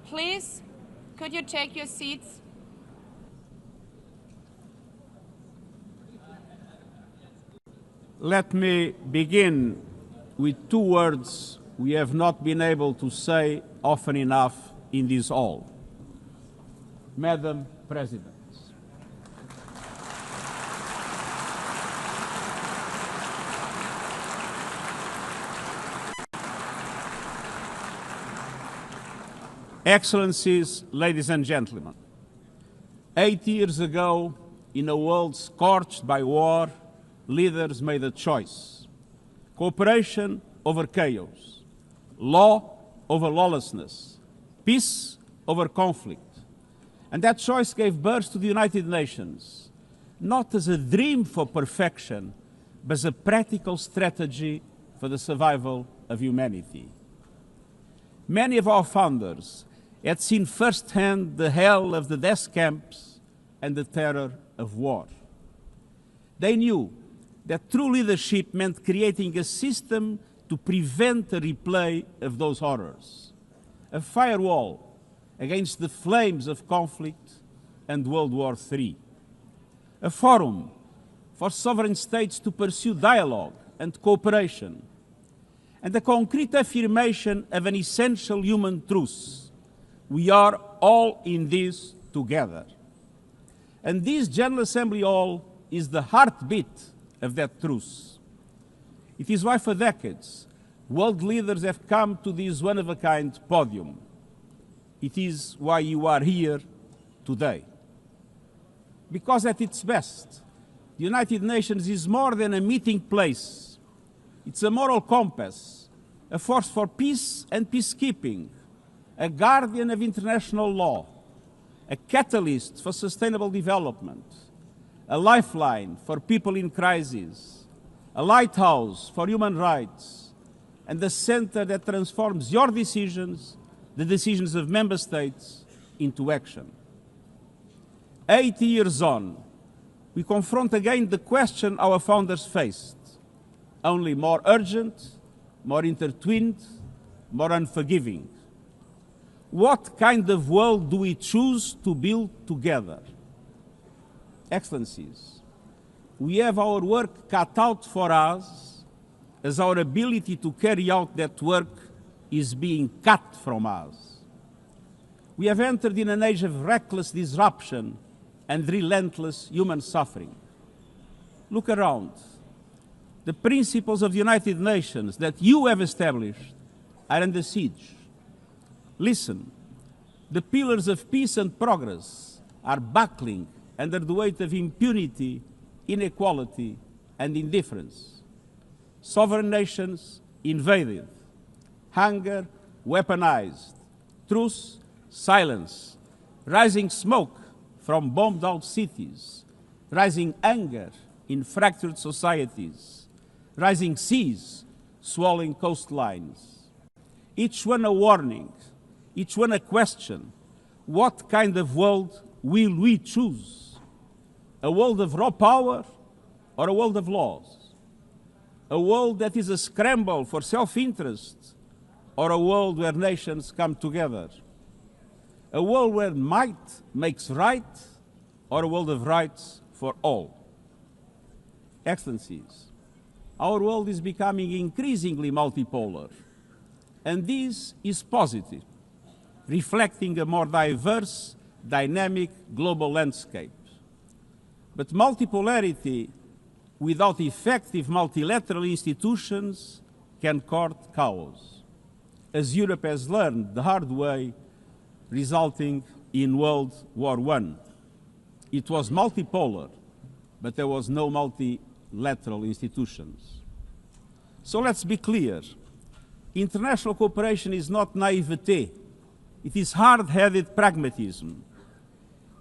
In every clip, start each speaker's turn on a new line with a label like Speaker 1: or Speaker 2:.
Speaker 1: Please, could you take your seats?
Speaker 2: Let me begin with two words we have not been able to say often enough in this hall. Madam President. Excellencies, ladies and gentlemen, 8 years ago, in a world scorched by war, leaders made a choice: cooperation over chaos, law over lawlessness, peace over conflict. And that choice gave birth to the United Nations, not as a dream for perfection, but as a practical strategy for the survival of humanity. Many of our founders had seen firsthand the hell of the death camps and the terror of war. They knew that true leadership meant creating a system to prevent a replay of those horrors, a firewall against the flames of conflict and World War III, a forum for sovereign states to pursue dialogue and cooperation, and a concrete affirmation of an essential human truth: we are all in this together. And this General Assembly Hall is the heartbeat of that truth. It is why for decades, world leaders have come to this one-of-a-kind podium. It is why you are here today. Because at its best, the United Nations is more than a meeting place. It's a moral compass, a force for peace and peacekeeping, a guardian of international law, a catalyst for sustainable development, a lifeline for people in crisis, a lighthouse for human rights, and a center that transforms your decisions, the decisions of member states, into action. 80 years on, we confront again the question our founders faced, only more urgent, more intertwined, more unforgiving. What kind of world do we choose to build together? Excellencies, we have our work cut out for us as our ability to carry out that work is being cut from us. We have entered in an age of reckless disruption and relentless human suffering. Look around. The principles of the United Nations that you have established are under siege. Listen, the pillars of peace and progress are buckling under the weight of impunity, inequality, and indifference. Sovereign nations invaded, hunger weaponized, truth silence, rising smoke from bombed-out cities, rising anger in fractured societies, rising seas swallowing coastlines. Each one a warning, each one a question: what kind of world will we choose? A world of raw power or a world of laws? A world that is a scramble for self-interest or a world where nations come together? A world where might makes right or a world of rights for all? Excellencies, our world is becoming increasingly multipolar, and this is positive, reflecting a more diverse, dynamic global landscape. But multipolarity without effective multilateral institutions can court chaos, as Europe has learned the hard way, resulting in World War I. It was multipolar, but there was no multilateral institutions. So let's be clear. International cooperation is not naivete. It is hard-headed pragmatism.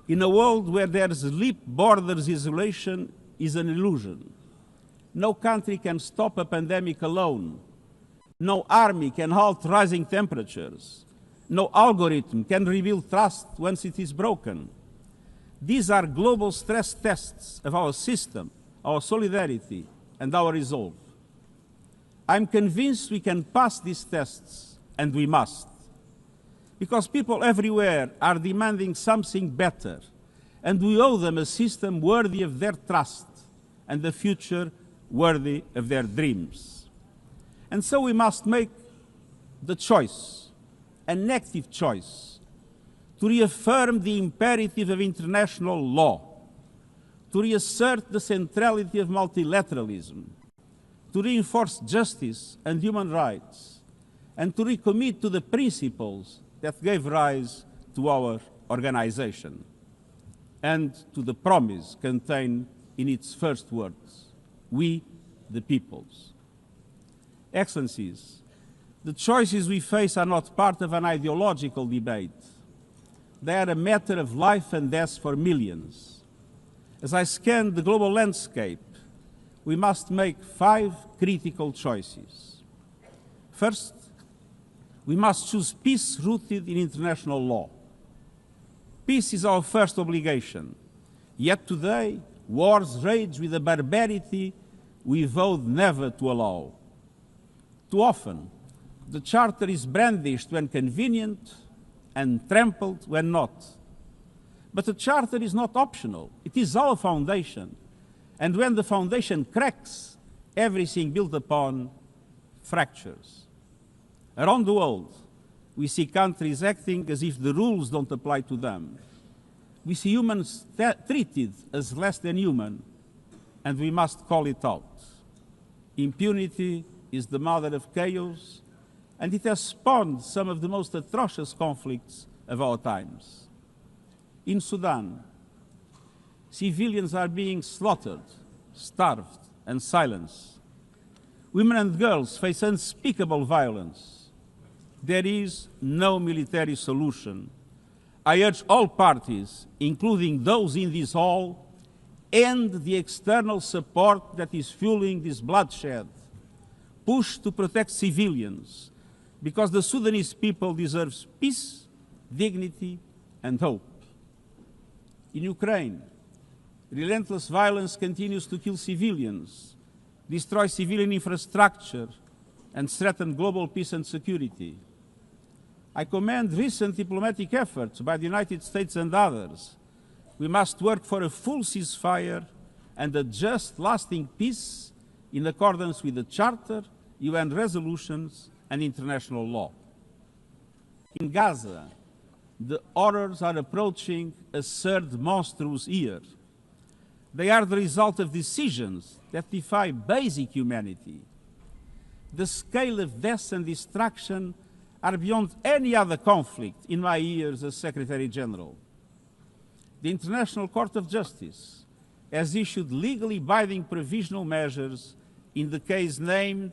Speaker 2: In a world where there's leap borders, isolation is an illusion. No country can stop a pandemic alone. No army can halt rising temperatures. No algorithm can rebuild trust once it is broken. These are global stress tests of our system, our solidarity, and our resolve. I'm convinced we can pass these tests, and we must. because people everywhere are demanding something better, and we owe them a system worthy of their trust and a future worthy of their dreams. And so we must make the choice, an active choice, to reaffirm the imperative of international law, to reassert the centrality of multilateralism, to reinforce justice and human rights, and to recommit to the principles that gave rise to our organization, and to the promise contained in its first words, we the peoples. Excellencies, the choices we face are not part of an ideological debate. They are a matter of life and death for millions. As I scan the global landscape, we must make 5 critical choices. First, we must choose peace rooted in international law. Peace is our first obligation, yet today wars rage with a barbarity we vowed never to allow. Too often, the Charter is brandished when convenient and trampled when not. But the Charter is not optional. It is our foundation. And when the foundation cracks, everything built upon fractures. Around the world, we see countries acting as if the rules don't apply to them. We see humans treated as less than human, and we must call it out. Impunity is the mother of chaos, and it has spawned some of the most atrocious conflicts of our times. In Sudan, civilians are being slaughtered, starved, and silenced. Women and girls face unspeakable violence. There is no military solution. I urge all parties, including those in this hall, end the external support that is fueling this bloodshed. Push to protect civilians, because the Sudanese people deserve peace, dignity, and hope. In Ukraine, relentless violence continues to kill civilians, destroy civilian infrastructure, and threaten global peace and security. I commend recent diplomatic efforts by the United States and others. We must work for a full ceasefire and a just, lasting peace in accordance with the Charter, UN resolutions, and international law. In Gaza, the horrors are approaching a third monstrous year. They are the result of decisions that defy basic humanity. The scale of death and destruction are beyond any other conflict in my years as Secretary General. The International Court of Justice has issued legally binding provisional measures in the case named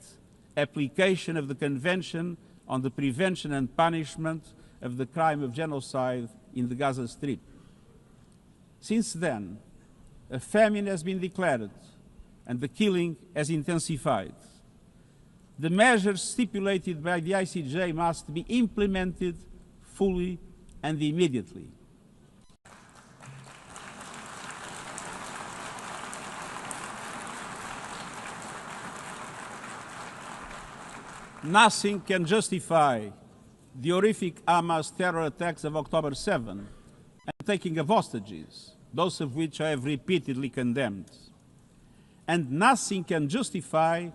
Speaker 2: Application of the Convention on the Prevention and Punishment of the Crime of Genocide in the Gaza Strip. Since then, a famine has been declared and the killing has intensified. The measures stipulated by the ICJ must be implemented fully and immediately. Nothing can justify the horrific Hamas terror attacks of October 7 and taking of hostages, those of which I have repeatedly condemned. And nothing can justify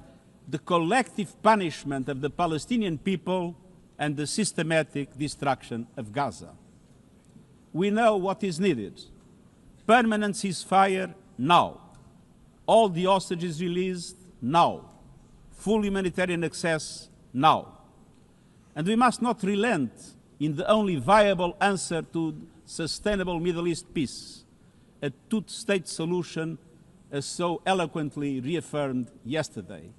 Speaker 2: the collective punishment of the Palestinian people and the systematic destruction of Gaza. We know what is needed. Permanent ceasefire now. All the hostages released now. Full humanitarian access now. And we must not relent in the only viable answer to sustainable Middle East peace, a two-state solution as so eloquently reaffirmed yesterday.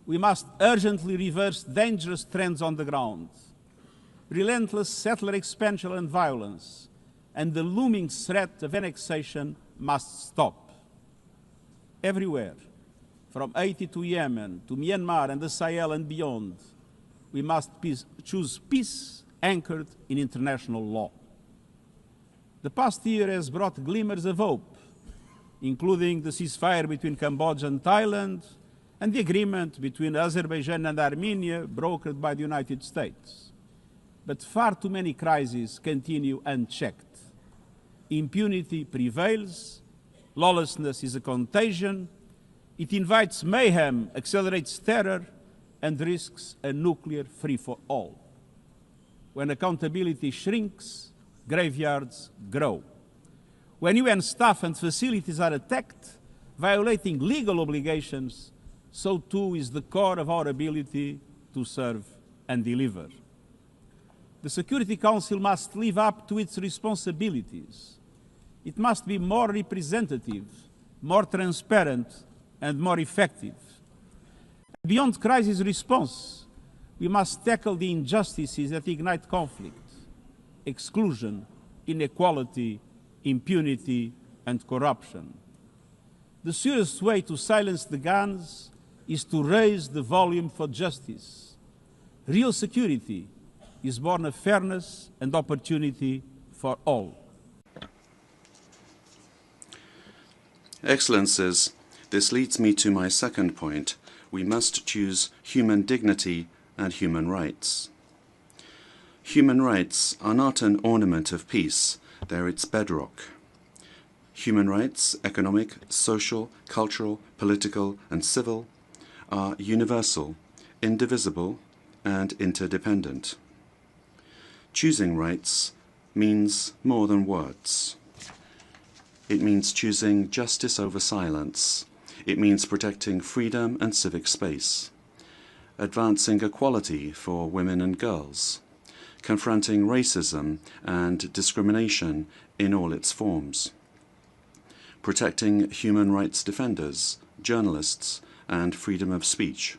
Speaker 2: We must urgently reverse dangerous trends on the ground. Relentless settler expansion and violence, and the looming threat of annexation must stop. Everywhere, from Haiti to Yemen, to Myanmar and the Sahel and beyond, we must choose peace anchored in international law. The past year has brought glimmers of hope, including the ceasefire between Cambodia and Thailand, and the agreement between Azerbaijan and Armenia brokered by the United States. but far too many crises continue unchecked. Impunity prevails, lawlessness is a contagion, it invites mayhem, accelerates terror, and risks a nuclear free-for-all. When accountability shrinks, graveyards grow. When UN staff and facilities are attacked, violating legal obligations, so too is the core of our ability to serve and deliver. The Security Council must live up to its responsibilities. It must be more representative, more transparent, and more effective. Beyond crisis response, we must tackle the injustices that ignite conflict: exclusion, inequality, impunity, and corruption. The surest way to silence the guns is to raise the volume for justice. Real security is born of fairness and opportunity for all.
Speaker 3: Excellencies, this leads me to my second point. We must choose human dignity and human rights. Human rights are not an ornament of peace, they're its bedrock. Human rights, economic, social, cultural, political, and civil, are universal, indivisible, and interdependent. Choosing rights means more than words. It means choosing justice over silence. It means protecting freedom and civic space, advancing equality for women and girls, confronting racism and discrimination in all its forms, protecting human rights defenders, journalists, and freedom of speech,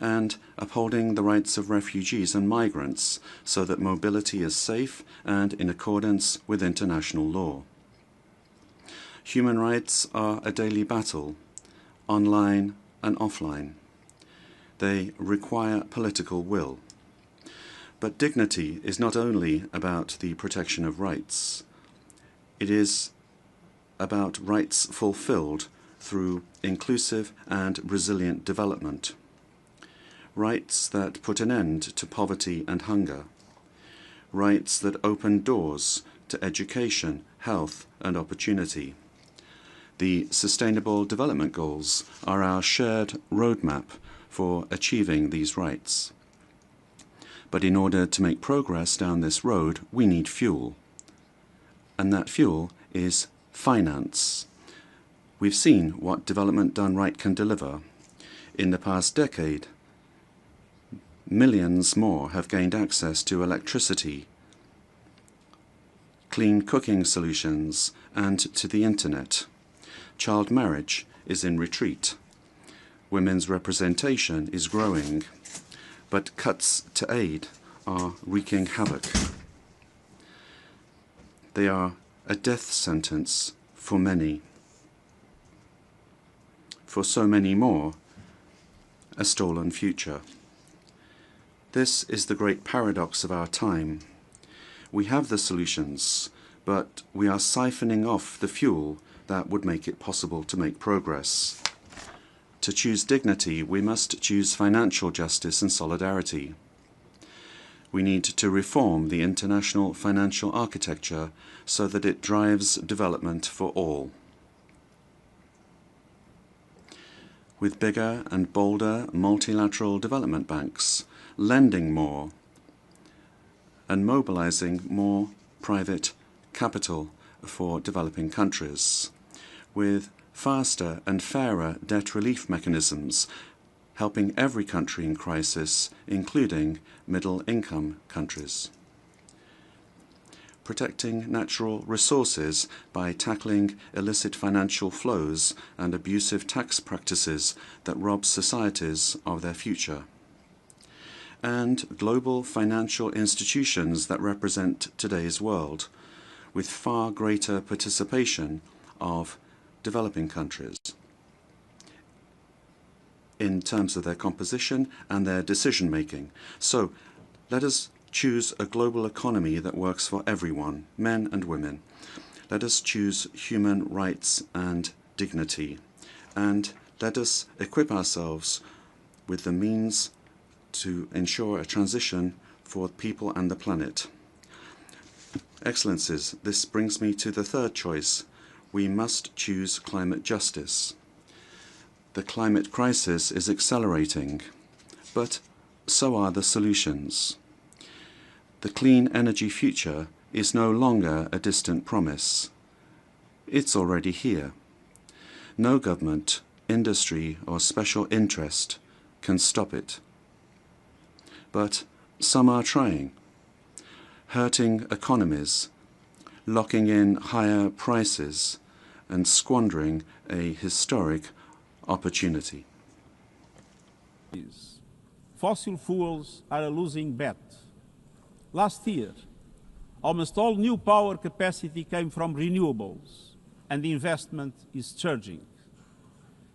Speaker 3: and upholding the rights of refugees and migrants so that mobility is safe and in accordance with international law. Human rights are a daily battle, online and offline. They require political will. But dignity is not only about the protection of rights. It is about rights fulfilled through inclusive and resilient development. Rights that put an end to poverty and hunger. Rights that open doors to education, health, and opportunity. The Sustainable Development Goals are our shared roadmap for achieving these rights. But in order to make progress down this road, we need fuel. And that fuel is finance. We've seen what development done right can deliver. In the past decade, millions more have gained access to electricity, clean cooking solutions, and to the internet. Child marriage is in retreat. Women's representation is growing, but cuts to aid are wreaking havoc. They are a death sentence for many. For so many more, a stolen future. This is the great paradox of our time. We have the solutions, but we are siphoning off the fuel that would make it possible to make progress. To choose dignity, we must choose financial justice and solidarity. We need to reform the international financial architecture so that it drives development for all. With bigger and bolder multilateral development banks, lending more, and mobilizing more private capital for developing countries, with faster and fairer debt relief mechanisms, helping every country in crisis, including middle-income countries. Protecting natural resources by tackling illicit financial flows and abusive tax practices that rob societies of their future. And global financial institutions that represent today's world, with far greater participation of developing countries in terms of their composition and their decision-making. So let us choose a global economy that works for everyone, men and women. Let us choose human rights and dignity. And let us equip ourselves with the means to ensure a transition for people and the planet. Excellencies, this brings me to the third choice. We must choose climate justice. The climate crisis is accelerating, but so are the solutions. The clean energy future is no longer a distant promise. It's already here. No government, industry, or special interest can stop it. But some are trying, hurting economies, locking in higher prices, and squandering a historic opportunity.
Speaker 2: Fossil fuels are a losing bet. Last year, almost all new power capacity came from renewables, and the investment is surging.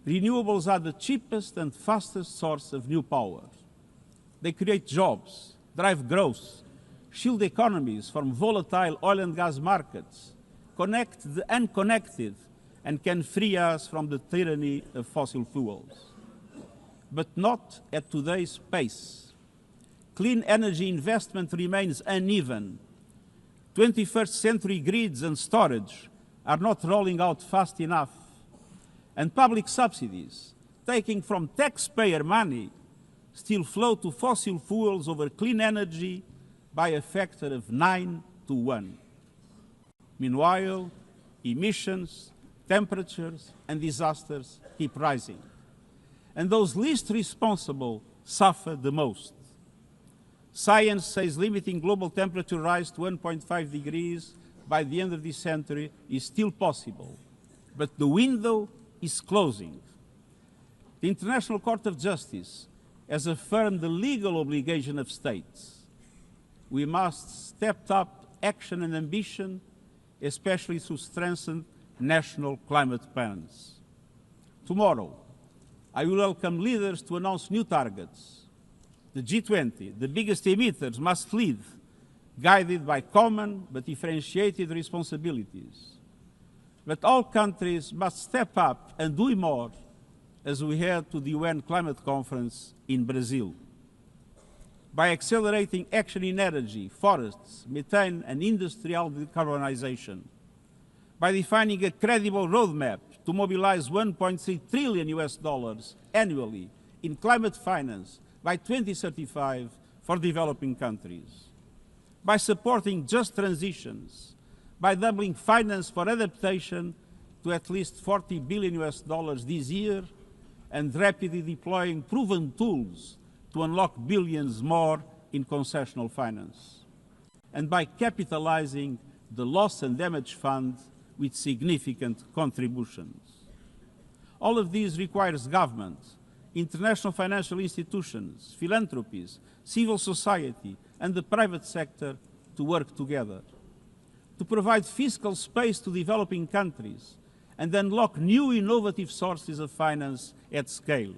Speaker 2: Renewables are the cheapest and fastest source of new power. They create jobs, drive growth, shield economies from volatile oil and gas markets, connect the unconnected, and can free us from the tyranny of fossil fuels. But not at today's pace. Clean energy investment remains uneven. 21st century grids and storage are not rolling out fast enough. And public subsidies, taking from taxpayer money, still flow to fossil fuels over clean energy by a factor of 9 to 1. Meanwhile, emissions, temperatures, and disasters keep rising. And those least responsible suffer the most. Science says limiting global temperature rise to 1.5 degrees by the end of this century is still possible, but the window is closing. The International Court of Justice has affirmed the legal obligation of states. We must step up action and ambition, especially through strengthened national climate plans. Tomorrow, I will welcome leaders to announce new targets. The G20, the biggest emitters, must lead, guided by common but differentiated responsibilities. But all countries must step up and do more as we head to the UN Climate Conference in Brazil. By accelerating action in energy, forests, methane, and industrial decarbonization. By defining a credible roadmap to mobilize $1.3 trillion annually in climate finance by 2035 for developing countries. By supporting just transitions, by doubling finance for adaptation to at least $40 billion this year, and rapidly deploying proven tools to unlock billions more in concessional finance. And by capitalizing the Loss and Damage Fund with significant contributions. All of these requires government, international financial institutions, philanthropies, civil society, and the private sector to work together, to provide fiscal space to developing countries and unlock new innovative sources of finance at scale,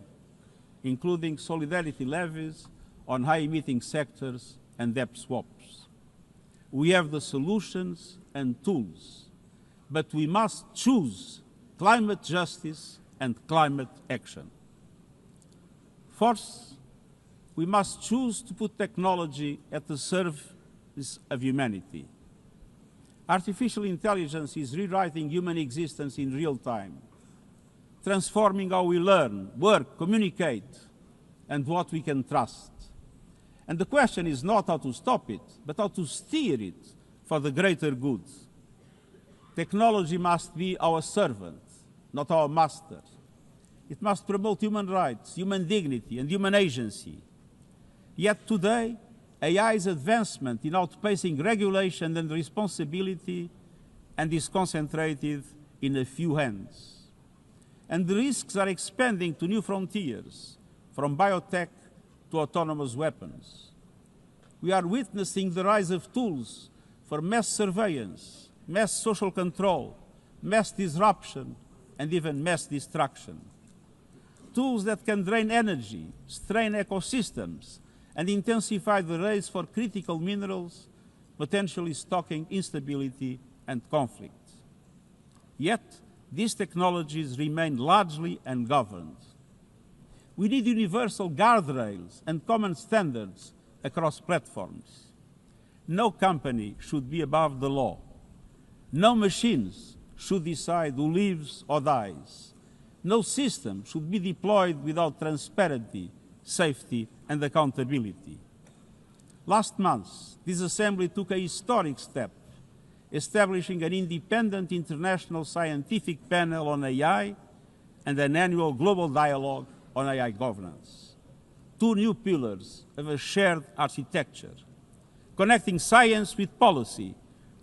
Speaker 2: including solidarity levies on high-emitting sectors and debt swaps. We have the solutions and tools, but we must choose climate justice and climate action. Fourth, we must choose to put technology at the service of humanity. Artificial intelligence is rewriting human existence in real time, transforming how we learn, work, communicate, and what we can trust. And the question is not how to stop it, but how to steer it for the greater good. Technology must be our servant, not our master. It must promote human rights, human dignity, and human agency. Yet today, AI's advancement in outpacing regulation and responsibility and is concentrated in a few hands. And the risks are expanding to new frontiers, from biotech to autonomous weapons. We are witnessing the rise of tools for mass surveillance, mass social control, mass disruption, and even mass destruction. Tools that can drain energy, strain ecosystems, and intensify the race for critical minerals, potentially stoking instability and conflict. Yet, these technologies remain largely ungoverned. We need universal guardrails and common standards across platforms. No company should be above the law. No machines should decide who lives or dies. No system should be deployed without transparency, safety, and accountability. Last month, this Assembly took a historic step, establishing an independent international scientific panel on AI and an annual global dialogue on AI governance. Two new pillars of a shared architecture, connecting science with policy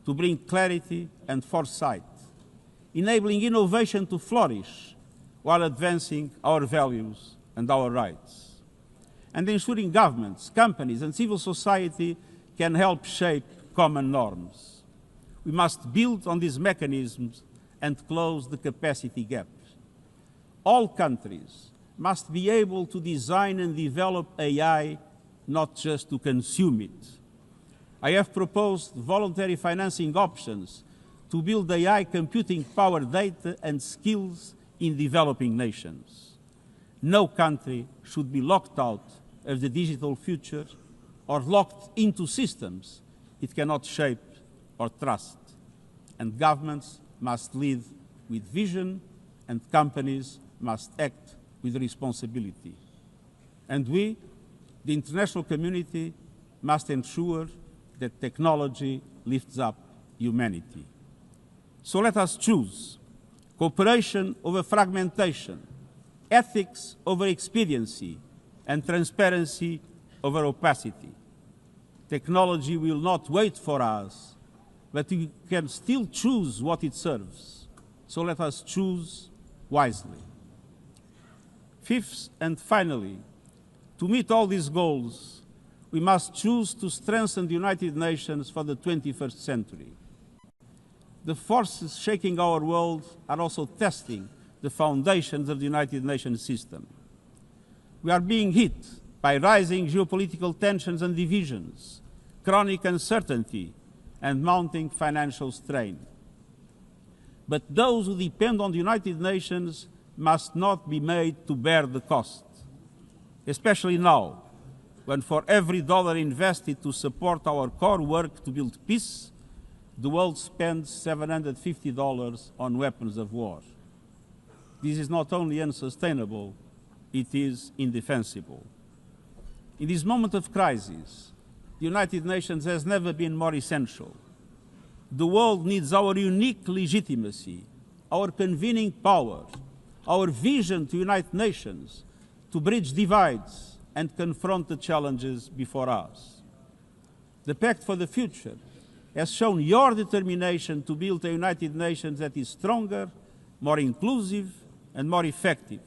Speaker 2: to bring clarity and foresight, enabling innovation to flourish while advancing our values and our rights, and ensuring governments, companies, and civil society can help shape common norms. We must build on these mechanisms and close the capacity gap. All countries must be able to design and develop AI, not just to consume it. I have proposed voluntary financing options to build AI computing power, data, and skills in developing nations. No country should be locked out of the digital future or locked into systems it cannot shape or trust. And governments must lead with vision, and companies must act with responsibility. And we, the international community, must ensure that technology lifts up humanity. So let us choose cooperation over fragmentation, ethics over expediency, and transparency over opacity. Technology will not wait for us, but we can still choose what it serves. So let us choose wisely. Fifth and finally, to meet all these goals, we must choose to strengthen the United Nations for the 21st century. The forces shaking our world are also testing the foundations of the United Nations system. We are being hit by rising geopolitical tensions and divisions, chronic uncertainty, and mounting financial strain. But those who depend on the United Nations must not be made to bear the cost, especially now, when for every dollar invested to support our core work to build peace, the world spends $750 on weapons of war. This is not only unsustainable, it is indefensible. In this moment of crisis, the United Nations has never been more essential. The world needs our unique legitimacy, our convening power, our vision to unite nations, to bridge divides and confront the challenges before us. The Pact for the Future has shown your determination to build a United Nations that is stronger, more inclusive, and more effective.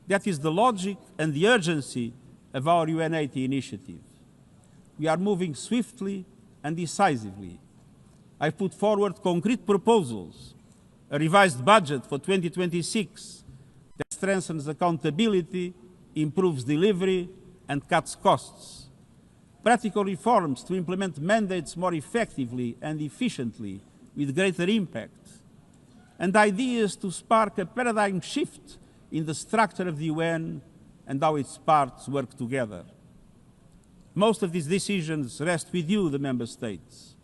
Speaker 2: That is the logic and the urgency of our UN80 initiative. We are moving swiftly and decisively. I put forward concrete proposals, a revised budget for 2026 that strengthens accountability, improves delivery, and cuts costs. Practical reforms to implement mandates more effectively and efficiently with greater impact. And ideas to spark a paradigm shift in the structure of the UN and how its parts work together. Most of these decisions rest with you, the Member States,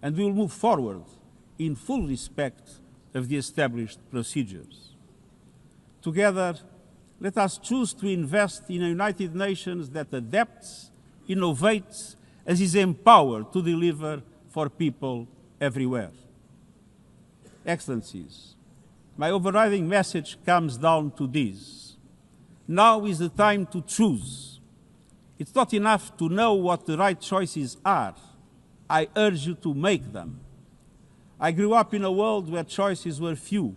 Speaker 2: and we will move forward in full respect of the established procedures. Together, let us choose to invest in a United Nations that adapts, innovates, and is empowered to deliver for people everywhere. Excellencies, my overriding message comes down to this. Now is the time to choose. It's not enough to know what the right choices are. I urge you to make them. I grew up in a world where choices were few.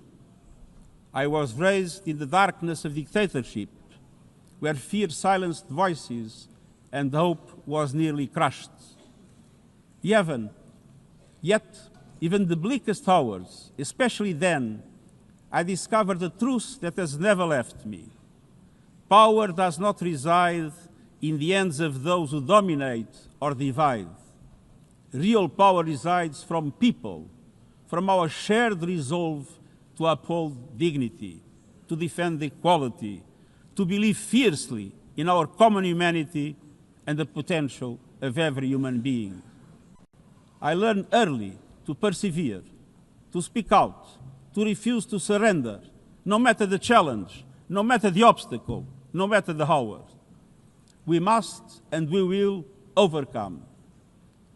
Speaker 2: I was raised in the darkness of dictatorship, where fear silenced voices and hope was nearly crushed. Yet, even the bleakest hours, especially then, I discovered a truth that has never left me. Power does not reside in the hands of those who dominate or divide. Real power resides from people, from our shared resolve to uphold dignity, to defend equality, to believe fiercely in our common humanity, and the potential of every human being. I learned early to persevere, to speak out, to refuse to surrender, no matter the challenge, no matter the obstacle, no matter the hour. We must and we will overcome.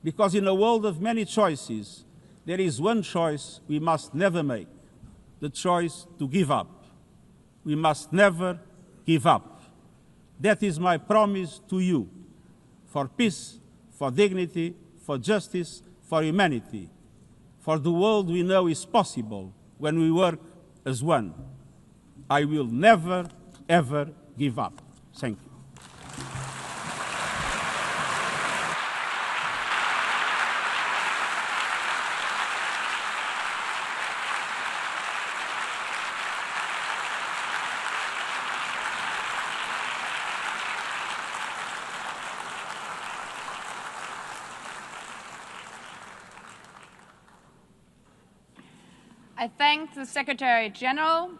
Speaker 2: Because in a world of many choices, there is one choice we must never make, the choice to give up. We must never give up. That is my promise to you, for peace, for dignity, for justice, for humanity, for the world we know is possible when we work as one. I will never, ever give up. Thank you.
Speaker 1: I thank the Secretary General.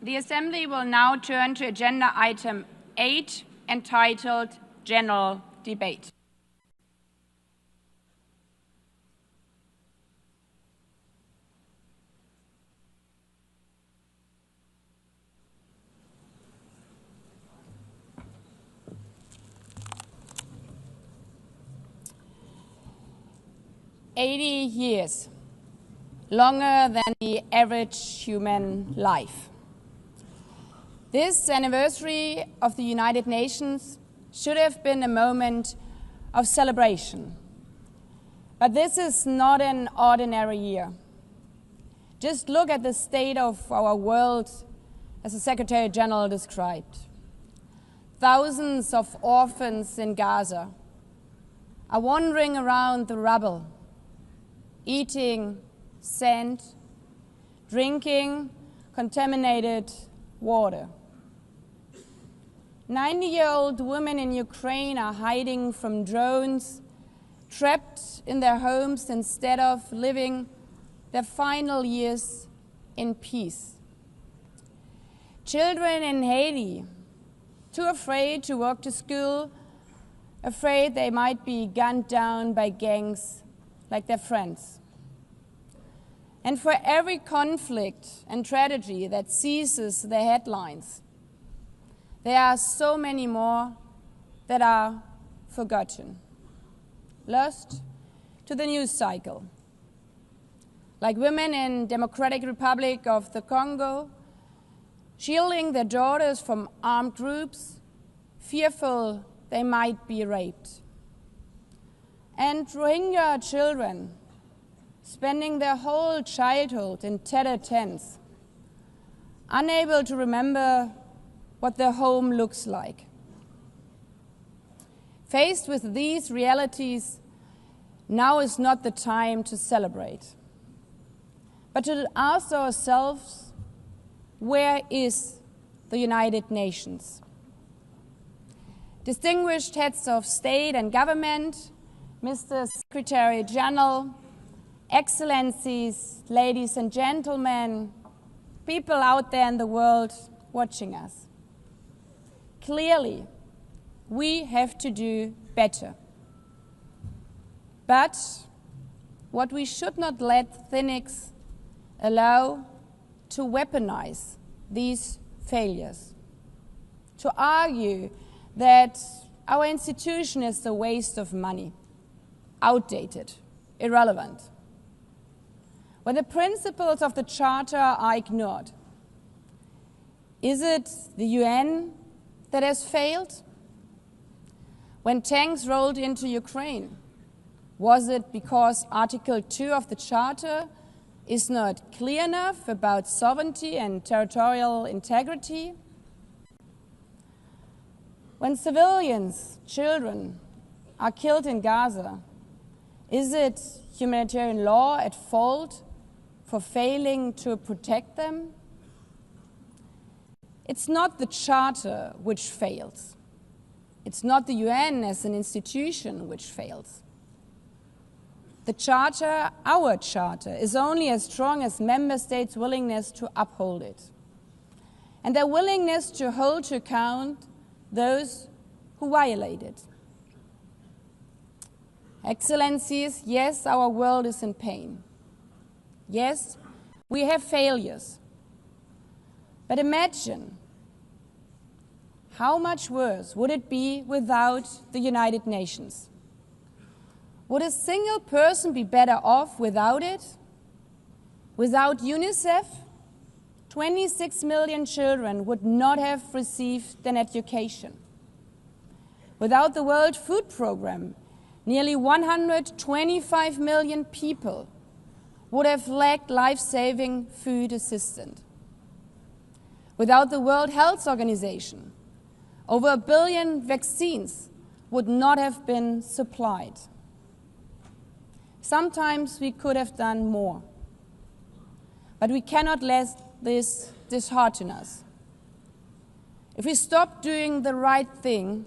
Speaker 1: The Assembly will now turn to agenda item 8, entitled General Debate. "80 years. Longer than the average human life. This anniversary of the United Nations should have been a moment of celebration. But this is not an ordinary year. Just look at the state of our world, as the Secretary General described. Thousands of orphans in Gaza are wandering around the rubble, eating sand, drinking contaminated water. 90-year-old women in Ukraine are hiding from drones, trapped in their homes instead of living their final years in peace. Children in Haiti, too afraid to walk to school, afraid they might be gunned down by gangs like their friends. And for every conflict and tragedy that seizes the headlines, there are so many more that are forgotten, lost to the news cycle. Like women in Democratic Republic of the Congo, shielding their daughters from armed groups, fearful they might be raped. And Rohingya children, spending their whole childhood in tattered tents, unable to remember what their home looks like. Faced with these realities, now is not the time to celebrate, but to ask ourselves, where is the United Nations? Distinguished heads of state and government, Mr. Secretary General, Excellencies, ladies and gentlemen, people out there in the world watching us. Clearly, we have to do better. But what we should not let cynics allow to weaponize these failures, to argue that our institution is a waste of money, outdated, irrelevant. When the principles of the Charter are ignored, is it the UN that has failed? When tanks rolled into Ukraine, was it because Article 2 of the Charter is not clear enough about sovereignty and territorial integrity? When civilians, children, are killed in Gaza, is it humanitarian law at fault for failing to protect them? It's not the Charter which fails. It's not the UN as an institution which fails. The Charter, our Charter, is only as strong as member states' willingness to uphold it, and their willingness to hold to account those who violate it. Excellencies, yes, our world is in pain. Yes, we have failures. But imagine how much worse would it be without the United Nations? Would a single person be better off without it? Without UNICEF, 26 million children would not have received an education. Without the World Food Programme, nearly 125 million people would have lacked life-saving food assistance. Without the World Health Organization, over 1 billion vaccines would not have been supplied. Sometimes we could have done more, but we cannot let this dishearten us. If we stop doing the right thing,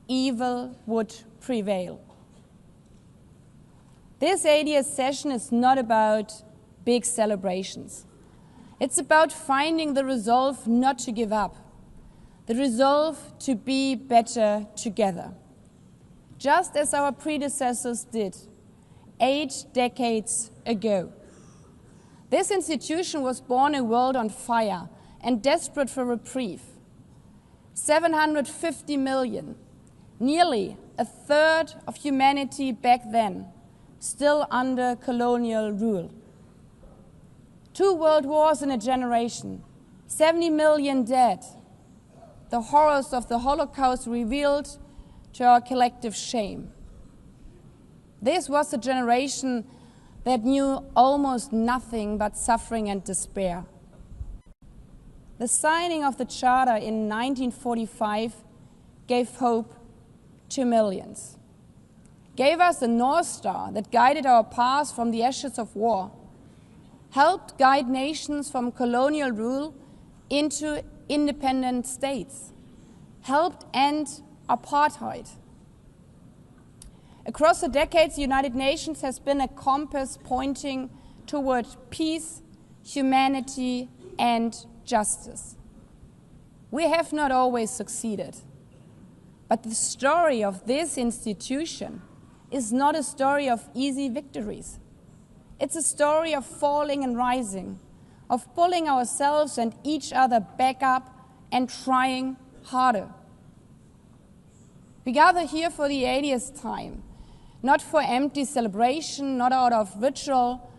Speaker 1: evil would prevail. This 80th session is not about big celebrations. It's about finding the resolve not to give up, the resolve to be better together, just as our predecessors did 8 decades ago. This institution was born in a world on fire and desperate for reprieve. 750 million, nearly a third of humanity back then, still under colonial rule. 2 world wars in a generation, 70 million dead. The horrors of the Holocaust revealed to our collective shame. This was a generation that knew almost nothing but suffering and despair. The signing of the Charter in 1945 gave hope to millions, gave us a North Star that guided our path from the ashes of war, helped guide nations from colonial rule into independent states, helped end apartheid. Across the decades, the United Nations has been a compass pointing toward peace, humanity, and justice. We have not always succeeded, but the story of this institution is not a story of easy victories. It's a story of falling and rising, of pulling ourselves and each other back up and trying harder. We gather here for the 80th time, not for empty celebration, not out of ritual,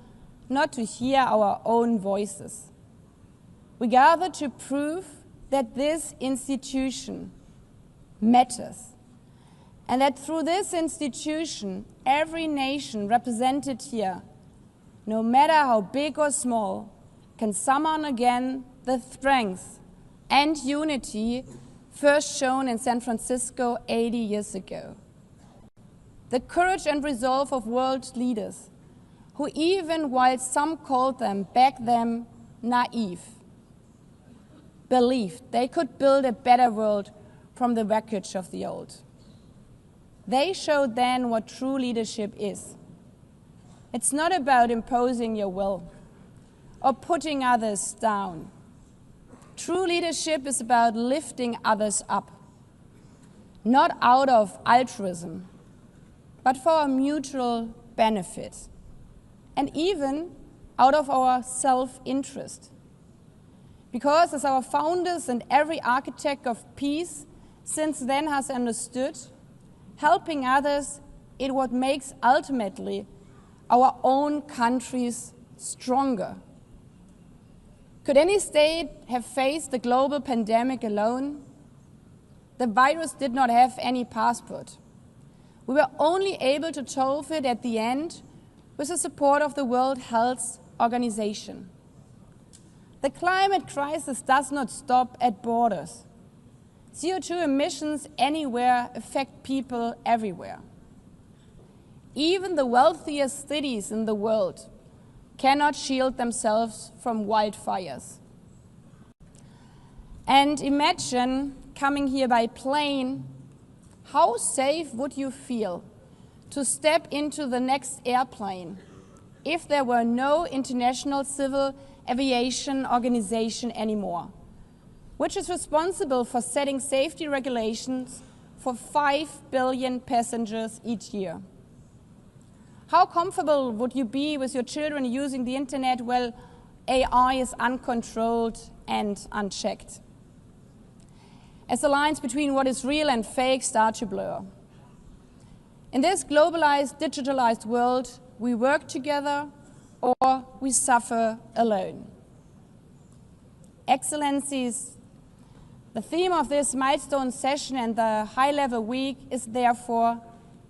Speaker 1: not to hear our own voices. We gather to prove that this institution matters, and that through this institution, every nation represented here, no matter how big or small, can summon again the strength and unity first shown in San Francisco 80 years ago. The courage and resolve of world leaders, who even while some called them back then naive, believed they could build a better world from the wreckage of the old. They showed then what true leadership is. It's not about imposing your will or putting others down. True leadership is about lifting others up, not out of altruism, but for our mutual benefit, and even out of our self-interest. Because as our founders and every architect of peace since then has understood, helping others is what makes ultimately our own countries stronger. Could any state have faced the global pandemic alone? The virus did not have any passport. We were only able to solve it at the end with the support of the World Health Organization. The climate crisis does not stop at borders. CO2 emissions anywhere affect people everywhere. Even the wealthiest cities in the world cannot shield themselves from wildfires. And imagine coming here by plane, how safe would you feel to step into the next airplane if there were no International Civil Aviation Organization anymore, which is responsible for setting safety regulations for 5 billion passengers each year? How comfortable would you be with your children using the internet while AI is uncontrolled and unchecked? As the lines between what is real and fake start to blur. In this globalized, digitalized world, we work together or we suffer alone. Excellencies, the theme of this milestone session and the high-level week is therefore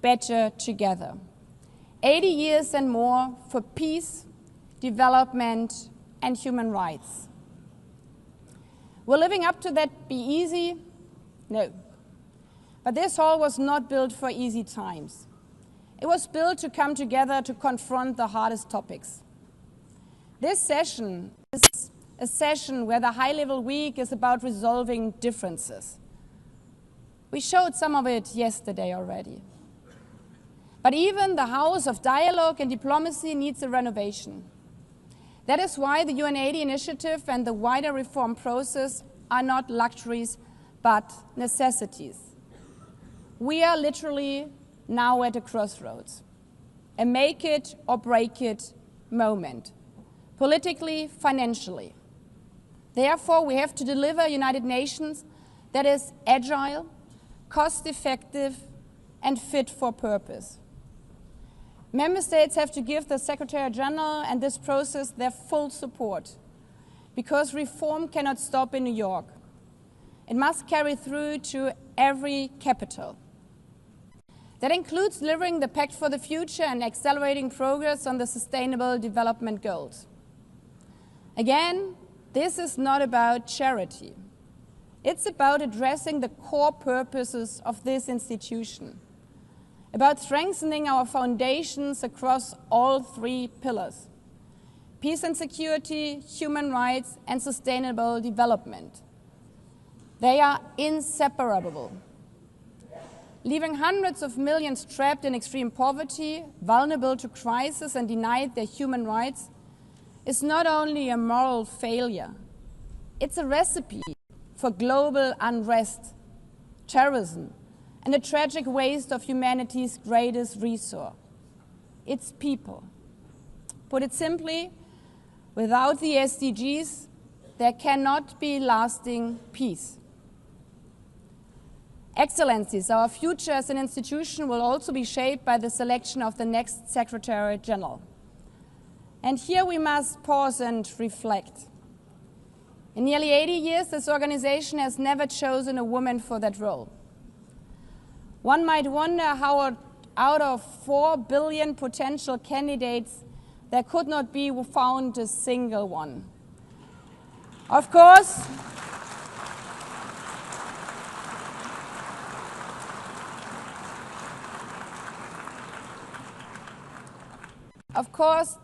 Speaker 1: better together. 80 years and more for peace, development, and human rights. Will living up to that be easy? No. But this hall was not built for easy times. It was built to come together to confront the hardest topics. This session is a session where the high-level week is about resolving differences. We showed some of it yesterday already. But even the house of dialogue and diplomacy needs a renovation. That is why the UN80 initiative and the wider reform process are not luxuries, but necessities. We are literally now at a crossroads, a make it or break it moment, politically, financially. Therefore, we have to deliver a United Nations that is agile, cost-effective, and fit for purpose. Member States have to give the Secretary General and this process their full support, because reform cannot stop in New York. It must carry through to every capital. That includes delivering the Pact for the Future and accelerating progress on the Sustainable Development Goals. Again, this is not about charity. It's about addressing the core purposes of this institution, about strengthening our foundations across all three pillars: peace and security, human rights, and sustainable development. They are inseparable. Leaving hundreds of millions trapped in extreme poverty, vulnerable to crisis, and denied their human rights is not only a moral failure, it's a recipe for global unrest, terrorism, and a tragic waste of humanity's greatest resource, its people. Put it simply, without the SDGs, there cannot be lasting peace. Excellencies, our future as an institution will also be shaped by the selection of the next Secretary General. And here we must pause and reflect. In nearly 80 years, this organization has never chosen a woman for that role. One might wonder how out of 4 billion potential candidates, there could not be found a single one. Of course,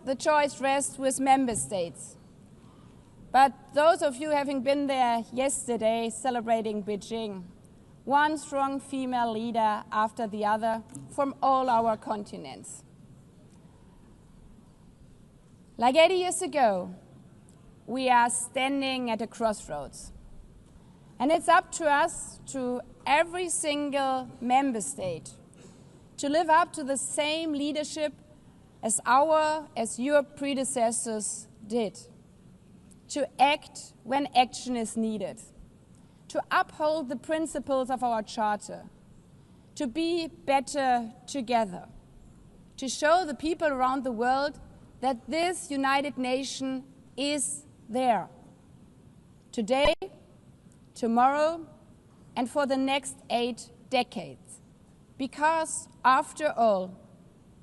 Speaker 1: the choice rests with member states. But those of you having been there yesterday celebrating Beijing, one strong female leader after the other from all our continents. Like 80 years ago, we are standing at a crossroads. And it's up to us, to every single member state, to live up to the same leadership as your predecessors did, to act when action is needed, to uphold the principles of our Charter, to be better together, to show the people around the world that this United Nation is there, today, tomorrow, and for the next 8 decades. Because, after all,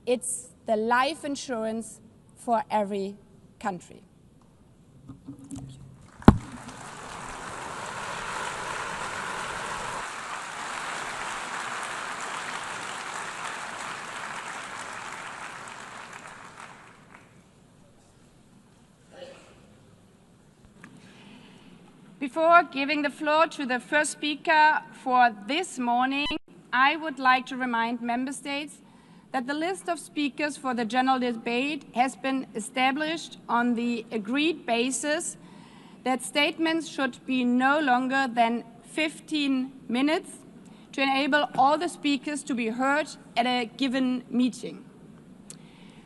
Speaker 1: it's the life insurance for every country. Thank you. Before giving the floor to the first speaker for this morning, I would like to remind member states that the list of speakers for the general debate has been established on the agreed basis that statements should be no longer than 15 minutes to enable all the speakers to be heard at a given meeting.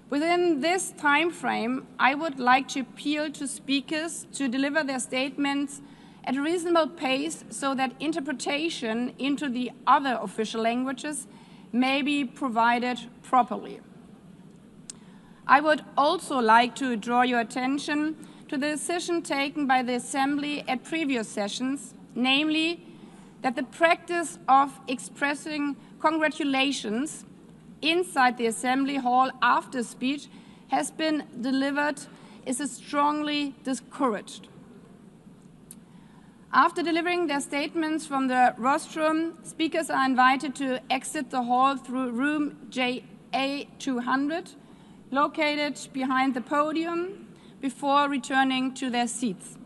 Speaker 1: Within this time frame, I would like to appeal to speakers to deliver their statements at a reasonable pace so that interpretation into the other official languages may be provided properly. I would also like to draw your attention to the decision taken by the Assembly at previous sessions, namely that the practice of expressing congratulations inside the Assembly Hall after speech has been delivered is strongly discouraged. After delivering their statements from the rostrum, speakers are invited to exit the hall through room JA200, located behind the podium, before returning to their seats.